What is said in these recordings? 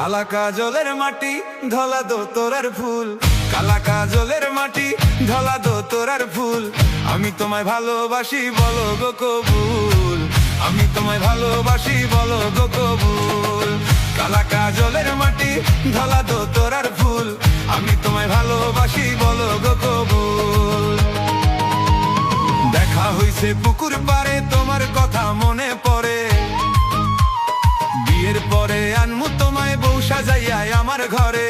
কালা কাজলের মাটি ধলা দো তোরার ফুল, কালা কাজলের মাটি ধলা দো তোরার ফুল। আমি তোমায় ভালোবাসি বলো গো কবুল, আমি তোমায় ভালোবাসি বলো গো কবুল। কালা কাজলের মাটি ধলা দো তোরার ফুল, আমি তোমায় ভালোবাসি বলো গো কবুল। দেখা হইছে পুকুর পারে তোমার কথা মনে পড়ে, বিয়ের পরে আনমু তোমায় বউ সাজাইয়া আমার ঘরে।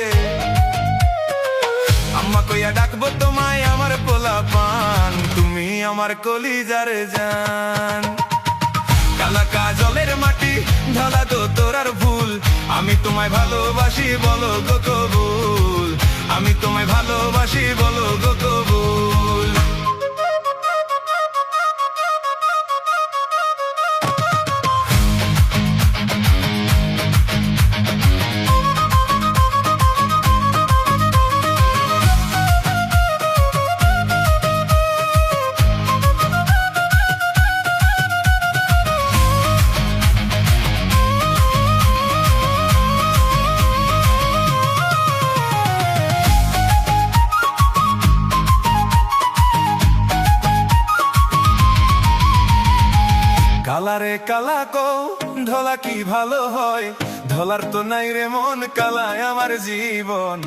আম্মা কইয়া ডাকবো তোমায় আমার পোলা পান, তুমি আমার কলিজার জান। কালা কাজলের মাটি ঢালা দো তোরার ফুল, আমি তোমায় ভালোবাসি বলো গো কবুল, আমি তোমায় ভালোবাসি বলো গো কবুল। কালা রে কালা কো ঢোলা কি ভালো হয়, ঢোলার তো নাই রে মন, কালায় আমার জীবন।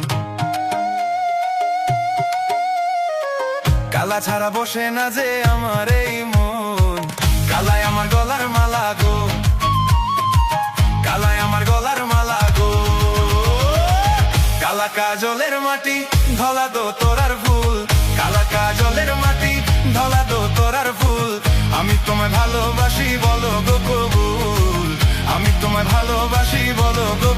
কালা ছাড়া বসে না যে আমার এই মন, কালায় আমার গলার মালা গো, কালায় আমার গলার মালা গো। কালা কাজলের মাটি ঢলা দো তোরার ফুল, কালা কাজলের মাটি ঢলা দো তোরার ফুল। আমি তোমায় ভালোবাসি বলো গো কবুল, আমি তোমায় ভালোবাসি বলো গো